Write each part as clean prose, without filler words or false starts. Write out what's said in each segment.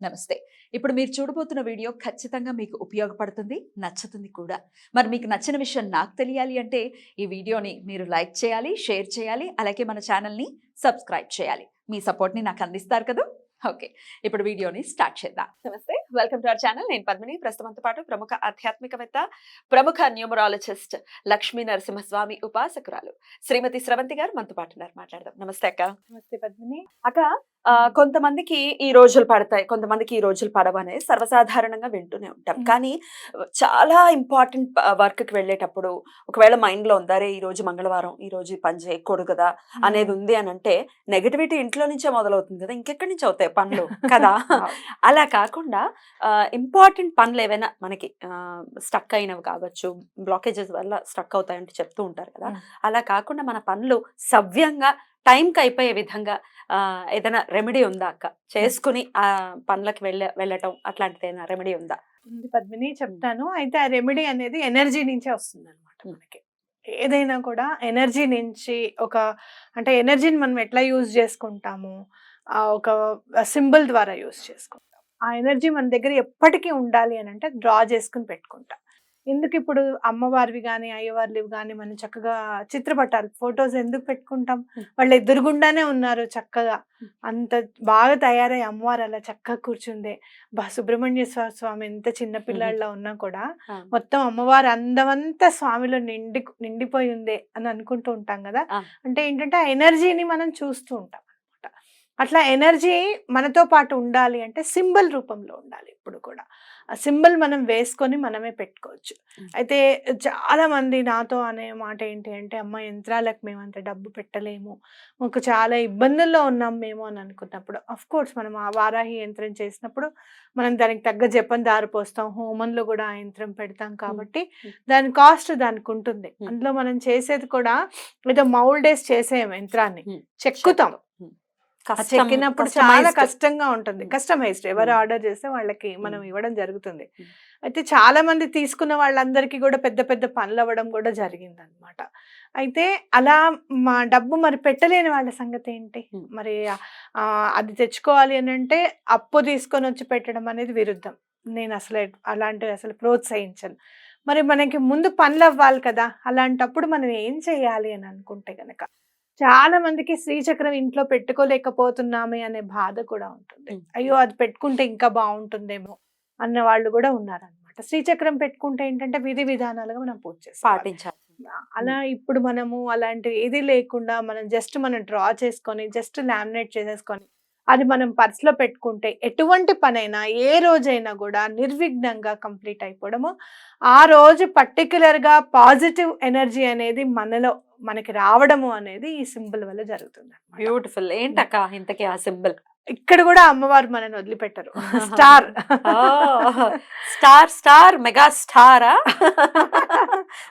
నమస్తే. ఇప్పుడు మీరు చూడబోతున్న వీడియో ఖచ్చితంగా మీకు ఉపయోగపడుతుంది, నచ్చుతుంది కూడా. మరి మీకు నచ్చిన విషయం నాకు తెలియాలి అంటే ఈ వీడియోని మీరు లైక్ చేయాలి, షేర్ చేయాలి, అలాగే మన ఛానల్‌ని సబ్స్క్రైబ్ చేయాలి. మీ సపోర్ట్‌ని నాకు అందిస్తారు కదూ! ఓకే. ఇప్పుడు వీడియోని స్టార్ట్ చేద్దాం. నమస్తే. Welcome to our channel. నేను పద్మిని. ప్రస్తుతంతో పాటు ప్రముఖ ఆధ్యాత్మికవేత్త, ప్రముఖ న్యూమరాలజిస్ట్ లక్ష్మీ నరసింహస్వామి ఉపాసకురాలు శ్రీమతి స్రవంతి గారు మనతో పాటు ఉన్నారు. మాట్లాడదాం. నమస్తే అక్క. నమస్తే పద్మిని. అక్క, కొంతమందికి ఈ రోజులు పడతాయి, కొంతమందికి ఈ రోజులు పడవనేది సర్వసాధారణంగా వింటూనే ఉంటాం. కానీ చాలా ఇంపార్టెంట్ వర్క్‌కి వెళ్ళేటప్పుడు ఒకవేళ మైండ్‌లో ఉందా, "అరే! ఈరోజు మంగళవారం, ఈరోజు ఈ పని చేయకూడదు కదా" అనేది ఉంది అనంటే నెగటివిటీ ఇంట్లో నుంచే మొదలవుతుంది కదా! ఇంకెక్కడి నుంచి అవుతాయి పనులు కదా! అలా కాకుండా ఇంపార్టెంట్ పనులేవైనా మనకి స్టక్ అయినవి కావచ్చు, బ్లాకేజెస్ వల్ల స్టక్ అవుతాయంటే చెప్తూ ఉంటారు కదా! అలా కాకుండా మన పనులు సవ్యంగా టైంకి అయిపోయే విధంగా ఏదైనా రెమెడీ ఉందా అక్క? చేసుకుని పనులకి వెళ్ళటం అట్లాంటిది ఏదైనా రెమెడీ ఉందా? ఉంది పద్మిని, చెప్తాను. అయితే ఆ రెమెడీ అనేది ఎనర్జీ నుంచే వస్తుందన్నమాట మనకి. ఏదైనా కూడా ఎనర్జీ నుంచి అంటే ఎనర్జీని మనం ఎట్లా యూజ్ చేసుకుంటాము, ఒక సింబల్ ద్వారా యూజ్ చేసుకుంటాం. ఆ ఎనర్జీ మన దగ్గర ఎప్పటికీ ఉండాలి అని అంటే డ్రా చేసుకుని పెట్టుకుంటాం. ఎందుకు ఇప్పుడు అమ్మవారివి కానీ అయ్యవారివి కానీ మనం చక్కగా చిత్రపటాలు ఫొటోస్ ఎందుకు పెట్టుకుంటాం? వాళ్ళు ఎదురుగుండానే ఉన్నారు చక్కగా, అంత బాగా తయారై అమ్మవారు అలా చక్కగా కూర్చుందే. సుబ్రహ్మణ్య స్వామి ఎంత చిన్న పిల్లాడిలా ఉన్నా కూడా మొత్తం అమ్మవారి అందమంతా స్వామిలో నిండిపోయి ఉందే అని అనుకుంటూ ఉంటాం కదా. అంటే ఏంటంటే ఆ ఎనర్జీని మనం చూస్తూ ఉంటాం అనమాట. అట్లా ఎనర్జీ మనతో పాటు ఉండాలి అంటే సింబల్ రూపంలో ఉండాలి ఎప్పుడు కూడా. ఆ సింబల్ మనం వేసుకొని మనమే పెట్టుకోవచ్చు. అయితే చాలా మంది నాతో అనే మాట ఏంటి అంటే, "అమ్మ, యంత్రాలకు మేము అంత డబ్బు పెట్టలేము, మాకు చాలా ఇబ్బందుల్లో ఉన్నాం మేము" అని అనుకున్నప్పుడు కోర్స్ మనం ఆ వారాహి యంత్రం చేసినప్పుడు మనం దానికి తగ్గ జపం దారిపోస్తాం, హోమంలో కూడా ఆ యంత్రం పెడతాం కాబట్టి దాని కాస్ట్ దానికి ఉంటుంది. అందులో మనం చేసేది కూడా ఏదో మౌల్డేస్ చేసే యంత్రాన్ని చెక్కుతాం. చెక్కినప్పుడు చాలా కష్టంగా ఉంటుంది. కస్టమైజ్డ్ ఎవరు ఆర్డర్ చేస్తే వాళ్ళకి మనం ఇవ్వడం జరుగుతుంది. అయితే చాలా మంది తీసుకున్న వాళ్ళందరికీ కూడా పెద్ద పెద్ద పనులు అవ్వడం కూడా జరిగింది అనమాట. అయితే అలా మా డబ్బు మరి పెట్టలేని వాళ్ళ సంగతి ఏంటి? మరి అది తెచ్చుకోవాలి అని అంటే అప్పు తీసుకొని వచ్చి పెట్టడం అనేది విరుద్ధం. నేను అసలు ప్రోత్సహించను. మరి మనకి ముందు పనులు అవ్వాలి కదా, అలాంటప్పుడు మనం ఏం చేయాలి అని అనుకుంటే గనక, చాలా మందికి శ్రీచక్రం ఇంట్లో పెట్టుకోలేకపోతున్నామే అనే బాధ కూడా ఉంటుంది. అయ్యో, అది పెట్టుకుంటే ఇంకా బాగుంటుందేమో అన్న వాళ్ళు కూడా ఉన్నారనమాట. శ్రీచక్రం పెట్టుకుంటే ఏంటంటే విధి విధానాలుగా మనం పూజ పాటించాలి. అలా ఇప్పుడు మనము అలాంటివి ఏది లేకుండా మనం డ్రా చేసుకొని జస్ట్ లామినేట్ చేసేసుకొని అది మనం పర్స్లో పెట్టుకుంటే ఎటువంటి పనైనా ఏ రోజైనా కూడా నిర్విఘ్నంగా కంప్లీట్ అయిపోవడము, ఆ రోజు పర్టికులర్గా పాజిటివ్ ఎనర్జీ అనేది మనకి రావడము అనేది ఈ సింబల్ వల్ల జరుగుతుంది. బ్యూటిఫుల్. ఏంటక్క ఇంతకీ ఆ సింబల్? ఇక్కడ కూడా అమ్మవారు మనని వదిలిపెట్టరు. స్టార్ స్టార్ స్టార్ మెగా స్టారా?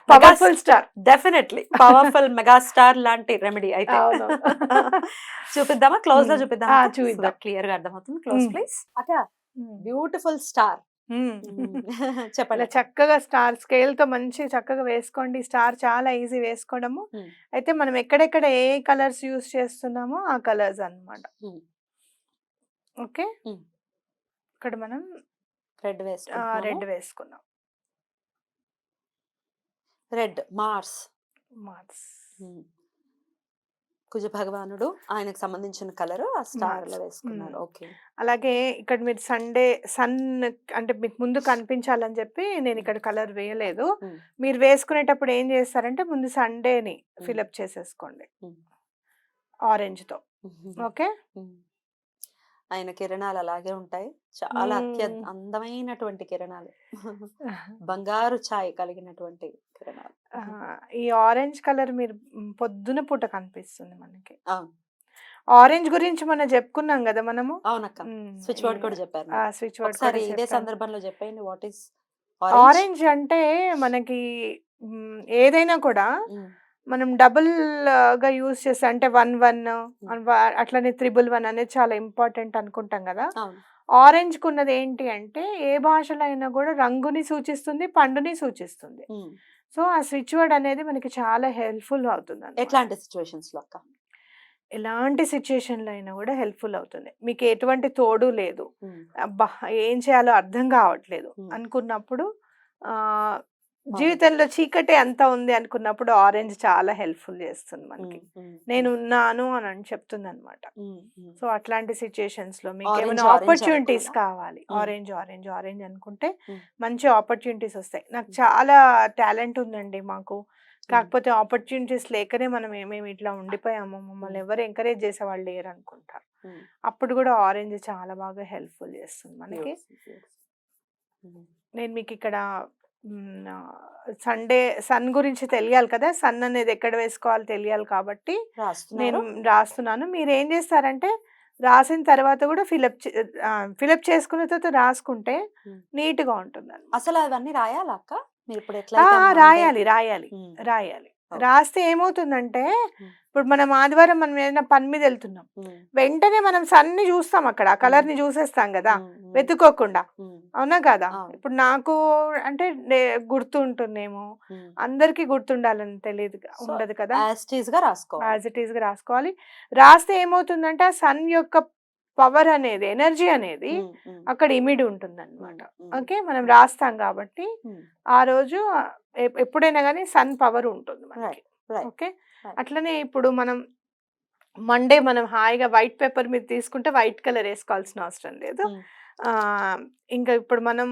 Powerful star. Definitely powerful mega star లాంటి రెమెడీ అయితే చూపిద్దామా? క్లోజ్ లో చూపిద్దామా? చూద్దాం. క్లియర్ గా అర్థమవుతుంది. Close please. అక్క, బ్యూటిఫుల్ స్టార్ చెప్పాలి. చక్కగా స్టార్ స్కేల్ తో మంచి చక్కగా వేసుకోండి. స్టార్ చాలా ఈజీ వేసుకోవడము. అయితే మనం ఎక్కడెక్కడ ఏ కలర్స్ యూస్ చేస్తున్నామో ఆ కలర్స్ అన్నమాట. ఓకే, ఇక్కడ మనం రెడ్ వేసుకున్నాం. రెడ్ మార్స్ కుజ భగవానుడు, ఆయనకు సంబంధించిన కలర్ ఆ స్టార్ లో వేసుకున్నారు. ఓకే. అలాగే ఇక్కడ మీరు సన్ అంటే మీకు ముందు కనిపించాలని చెప్పి నేను ఇక్కడ కలర్ వేయలేదు. మీరు వేసుకునేటప్పుడు ఏం చేస్తారంటే ముందు సండేని ఫిలప్ చేసేసుకోండి ఆరెంజ్ తో. ఓకే, ఆయన కిరణాలు అలాగే ఉంటాయి. చాలా అందమైనటువంటి కిరణాలు, బంగారు ఛాయ్ కలిగినటువంటి కిరణాలు. ఈ ఆరెంజ్ కలర్ మీరు పొద్దున పూట కనిపిస్తుంది మనకి. ఆరెంజ్ గురించి మనం చెప్పుకున్నాం కదా మనము. అవునక్క, స్విచ్ వర్డ్ కూడా చెప్పారు. స్విచ్ వర్డ్ ఇదే సందర్భంలో చెప్పండి. వాట్ ఈస్ ఆరెంజ్ అంటే మనకి ఏదైనా కూడా మనం డబుల్ గా యూజ్ చేస్తే అంటే 11 అట్లనే 111 అనేది చాలా ఇంపార్టెంట్ అనుకుంటాం కదా. ఆరెంజ్ కున్నది ఏంటి అంటే ఏ భాషలో అయినా కూడా రంగుని సూచిస్తుంది, పండుని సూచిస్తుంది. సో ఆ స్విచ్ వర్డ్ అనేది మనకి చాలా హెల్ప్ఫుల్ అవుతుంది. ఎట్లాంటి సిచ్యువేషన్స్ లో అక్క? ఎలాంటి సిచ్యుయేషన్‌లో అయినా గూడా హెల్ప్‌ఫుల్ అవుతుంది. మీకు ఎటువంటి తోడు లేదు. ఉమ్, అబ్బా! ఏం చేయాలో అర్థం కావట్లేదు ఉమ్, అనుకున్నప్పుడు ఆహ్, ఆరెంజ్. జీవితంలో చీకటే అంతా ఉంది అనుకున్నప్పుడు ఆరెంజ్ చాలా హెల్ప్‌ఫుల్ చేస్తుంది మనకి. నేనున్నాను అని చెప్తుందనమాట. సో, అట్లాంటి సిట్యుయేషన్స్‌లో మీకేమైనా ఆరెంజ్ ఆపర్చునిటీస్ అనుకోవాలా? కావాలి. ఆరెంజ్, ఆరెంజ్, ఆరెంజ్ అనుకుంటే ఉమ్, మంచి ఆపర్చునిటీస్ వస్తాయి. నాకు ఉమ్, చాలా టాలెంట్ ఉందండి మాకు. ఉమ్, కాకపోతే ఆపర్చునిటీస్ లేకనే మేము ఇట్లా ఉండిపోయాము. మమ్మల్ని ఉమ్, ఎవరు ఎంకరేజ్ చేసేవాళ్ళు లేరనుకుంటారు. ఉమ్. అప్పుడు కూడా ఆరెంజ్ చాలా బాగా హెల్ప్‌ఫుల్ చేస్తుంది మనకి. Beautiful, beautiful. ఉమ్, నేను మీకిక్కడ సండే సన్ గురించి తెలియాలి కదా! సన్ అనేది ఎక్కడ వేసుకోవాలో తెలియాలి కాబట్టి నేను రాస్తున్నారు. రాస్తున్నాను. మీరేం చేస్తారంటే రాసిన తర్వాత కూడా ఫిలప్ చేసుకున్న తర్వాత రాసుకుంటే ఉమ్. నీట్‌గా ఉంటుందన్నమాట. అసలు అవన్నీ రాయాలా అక్క? మీరు ఇప్పుడు ఆ! ఎట్లయితే ఆ! మండే రాయాలి. రాయాలి. ఉమ్, రాయాలి. ఓకే. రాస్తే ఏమవుతుందంటే ఉమ్, ఇప్పుడు మనం ఆదివారం మనం ఏదైనా పని మీద ఎళ్తున్నాం. ఉమ్, వెంటనే మనం సన్‌ని చూస్తాం అక్కడ. ఆ ఉమ్, కలర్‌ని చూసేస్తాం గదా! ఉమ్, ఉమ్, వెతుక్కోకుండా. ఉమ్, అవునా కాదా? అవును. ఇప్పుడు నాకు అంటే గుర్తుంటుందేమో. ఉమ్. అందరికీ గుర్తుండాలని సో ఉండదు కదా! యాజ్ ఇట్ ఈస్ గా రాసుకోవాలి. యాజ్ ఇట్ ఈస్‌గా రాసుకోవాలి. రాస్తే ఏమవుతుందంటే ఆ సన్ యొక్క పవర్ అనేది, ఎనర్జీ అనేది ఉమ్, ఉమ్, అక్కడ ఇమిడి ఉమ్, ఉంటుందన్నమాట. ఉమ్, ఓకే. మనం ఉమ్, రాస్తాం కాబట్టి ఉమ్. ఆ రోజు ఎప్పుడైనా గానీ సన్ పవర్ ఉంటుంది మనకి. Right, right, okay. రైట్. అట్లనే ఇప్పుడు మనం మండే మనం హాయిగా వైట్ పేపర్ మీద తీసుకుంటే వైట్ కలర్ ఏసుకోవాల్సిన అవసరం లేదు. ఉమ్, ఆహ్, ఇంకా ఇప్పుడు మనం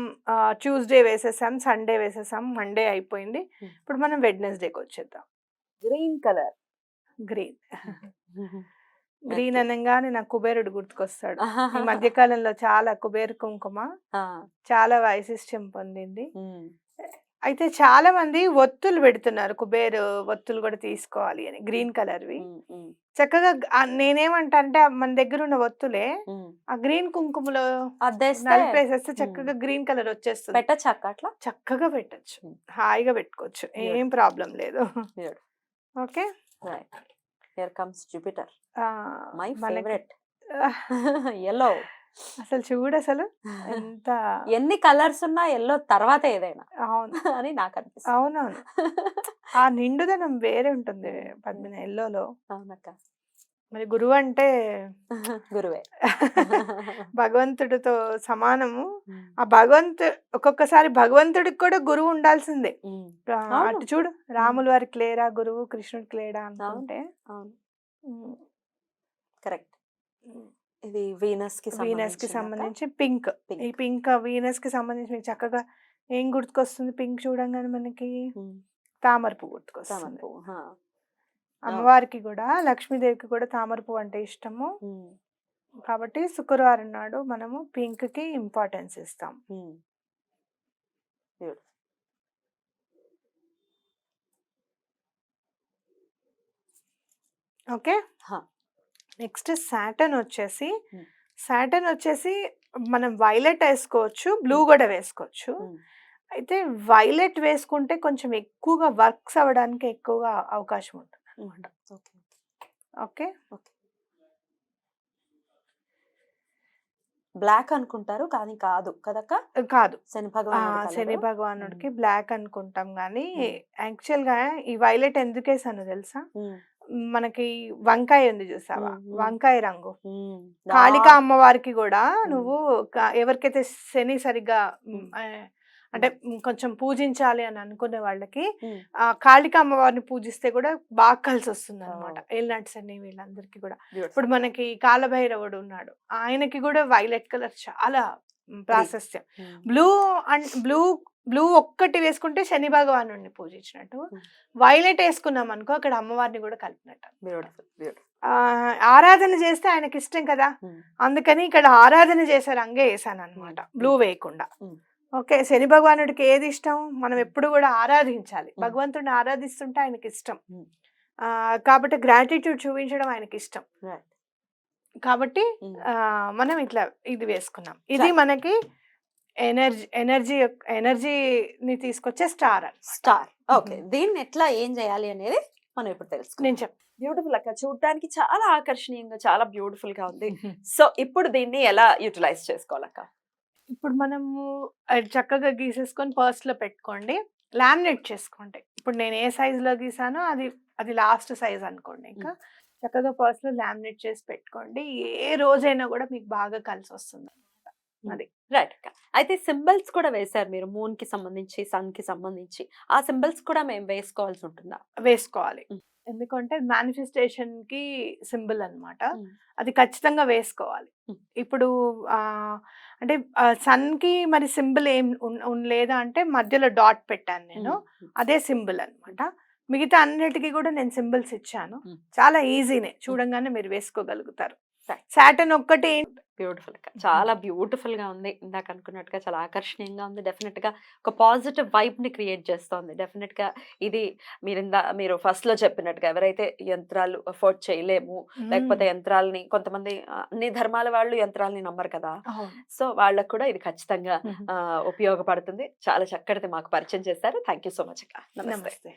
ట్యూస్‌డే వేసేసాం, సండే వేసేసాం, మండే అయిపోయింది. ఉమ్. ఇప్పుడు మనం వెడ్నెస్‌డేకొచ్చేద్దాం. Green colour. గ్రీన్. గ్రీన్ అనంగానే నాకు కుబేరుడు గుర్తుకొస్తాడు. ఈ ఓకే. మధ్య కాలంలో చాలా కుబేర కుంకుమ చాలా వైశిష్ట్యం పొందింది. అయితే చాలా మంది ఒత్తులు పెడుతున్నారు. కుబేర్ ఒత్తులు కూడా తీసుకోవాలి అని గ్రీన్ కలర్‌వి. చక్కగా నేనేమంటా అంటే మన దగ్గరున్న ఒత్తులే ఆ గ్రీన్ కుంకుమలో అద్దేస్తే నలిపేసేస్తే చక్కగా గ్రీన్ కలర్ వచ్చేస్తుంది. పెట్టచ్చా అక్క అట్లా? చక్కగా పెట్టొచ్చు. Hmm. హాయిగా పెట్టుకోవచ్చు. ఏం Beautiful. ప్రాబ్లం లేదు. Beautiful. Okay. Right. Here comes Jupiter. My మనకి ఫేవరెట్. యెల్లో. అసలు చూడసలు ఎంత ఎన్ని కలర్స్ ఉన్నా యెల్లో తర్వాత ఏదైనా అవును. అని నాకు అనిపిస్తుంది. అవునవును. ఆ నిండుదనం వేరే ఉంటుంది పద్మిని ఎల్లోలో. అవునక్క. మరి గురువు అంటే గురువే. భగవంతుడితో సమానము. ఆ ఒక్కొక్కసారి భగవంతుడికి కూడా గురువు ఉండాల్సిందే. అవును. అటు చూడు రాముల వారికి లేరా గురువు, కృష్ణుడికి లేడా అనుకుంటే. అవును. హ్మ్. కరెక్ట్. ఇది వీనస్ కి సంబంధించి పింక్. ఈ పింక్ వీనస్ కి సంబంధించి మీకు చక్కగా ఏం గుర్తుకొస్తుంది పింక్ చూడంగానే మనకి? తామర పువ్వు గుర్తుకొస్తుంది. అమ్మవారికి కూడా లక్ష్మీదేవికి కూడా తామర పువ్వు అంటే ఇష్టము. కాబట్టి శుక్రవారం నాడు మనము పింక్ కి ఇంపార్టెన్స్ ఇస్తాం. ఓకే. నెక్స్ట్ సాటర్న్ వచ్చేసి మనం వైలెట్ వేసుకోవచ్చు, బ్లూ కూడా వేసుకోవచ్చు. అయితే వైలెట్ వేసుకుంటే కొంచెం ఎక్కువగా వర్క్స్ అవ్వడానికి ఎక్కువగా అవకాశం ఉంటుంది అన్నమాట. ఓకే. బ్లాక్ అనుకుంటారు కానీ కాదు కదక్క? కాదు. శని భగవానుడికి బ్లాక్ అనుకుంటాం గానీ యాక్చువల్ గా ఈ వైలెట్ ఎందుకేసానో తెలుసా? మనకి వంకాయ ఉంది చూసావా? వంకాయ రంగు కాళికా అమ్మవారికి కూడా నువ్వు ఎవరికైతే శని సరిగ్గా అంటే కొంచెం పూజించాలి అని అనుకునే వాళ్ళకి ఆ కాళికా అమ్మవారిని పూజిస్తే కూడా బాగా కలిసి వస్తుంది అనమాట. ఏలినాటి శని వీళ్ళందరికీ కూడా. ఇప్పుడు మనకి కాలభైరవుడు ఉన్నాడు, ఆయనకి కూడా వైలెట్ కలర్ చాలా ప్రాశస్త్యం. బ్లూ ఒక్కటి వేసుకుంటే శని భగవానుడిని పూజించినట్టు, వైలెట్ వేసుకున్నాం అనుకో అక్కడ అమ్మవారిని కూడా కలిపినట్టు. ఆరాధన చేస్తే ఆయనకి ఇష్టం కదా, అందుకని ఇక్కడ ఆరాధన చేసే రంగే వేసాను అనమాట, బ్లూ వేయకుండా. ఓకే. శని భగవానుడికి ఏది ఇష్టం? మనం ఎప్పుడు కూడా ఆరాధించాలి. భగవంతుడిని ఆరాధిస్తుంటే ఆయనకి ఇష్టం. కాబట్టి గ్రాటిట్యూడ్ చూపించడం ఆయనకి ఇష్టం. కాబట్టి మనం ఇట్లా ఇది వేసుకున్నాం. ఇది మనకి ఎనర్జీని తీసుకొచ్చే స్టార్. ఓకే. దీన్ని ఎట్లా ఏం చేయాలి అనేది మనం ఇప్పుడు తెలుసుకుందాం. నేను చెప్తాను. బ్యూటిఫుల్ అక్క, చూడడానికి చాలా ఆకర్షణీయంగా చాలా బ్యూటిఫుల్ గా ఉంది. సో ఇప్పుడు దీన్ని ఎలా యూటిలైజ్ చేసుకోవాలక్క? ఇప్పుడు మనము చక్కగా గీసేసుకొని పర్స్లో పెట్టుకోండి, లామినేట్ చేసుకోండి. ఇప్పుడు నేను ఏ సైజులో గీసానో అది లాస్ట్ సైజ్ అనుకోండి. ఇంకా చక్కగా పర్స్లో లామినేట్ చేసి పెట్టుకోండి. ఏ రోజైనా కూడా మీకు బాగా కలిసి వస్తుంది అది. రైట్ అక్క. అయితే సింబల్స్ కూడా వేశారు మీరు మూన్ కి సంబంధించి, సన్ కి సంబంధించి. ఆ సింబల్స్ కూడా మేము వేసుకోవాల్సి ఉంటుందా? వేసుకోవాలి. హ్మ్. ఎందుకంటే మేనిఫెస్టేషన్ కి సింబల్ అన్నమాట. హ్మ్. అది ఖచ్చితంగా వేసుకోవాలి. హ్మ్. ఇప్పుడు అంటే సన్‌కి మరి సింబల్ ఏం లేదా అంటే మధ్యలో డాట్ పెట్టాను నేను. హ్మ్. అదే సింబల్ అన్నమాట. మిగతా అన్నిటికి కూడా నేను సింబల్స్ ఇచ్చాను. హ్మ్. చాలా ఈజీనే. చూడంగానే మీరు వేసుకోగలుగుతారు. రైట్. సాటర్న్ ఒక్కటే బ్యూటిఫుల్ అక్క. చాలా బ్యూటిఫుల్ గా ఉంది. ఇందాక అనుకున్నట్టుగా చాలా ఆకర్షణీయంగా ఉంది. డెఫినెట్ గా ఒక పాజిటివ్ వైబ్ ని క్రియేట్ చేస్తోంది. డెఫినెట్ గా ఇది మీరు ఫస్ట్ లో చెప్పినట్టుగా ఎవరైతే యంత్రాలు అఫోర్డ్ చేయలేము, లేకపోతే యంత్రాలని కొంతమంది అన్ని ధర్మాల వాళ్ళు యంత్రాలని నమ్మరు కదా. అవును. సో వాళ్ళకు కూడా ఇది ఖచ్చితంగా హుహు. ఉపయోగపడుతుంది. చాలా చక్కటిది మాకు పరిచయం చేశారు. థ్యాంక్ యూ సో మచ్ అక్క. నమస్తే. నమస్తే.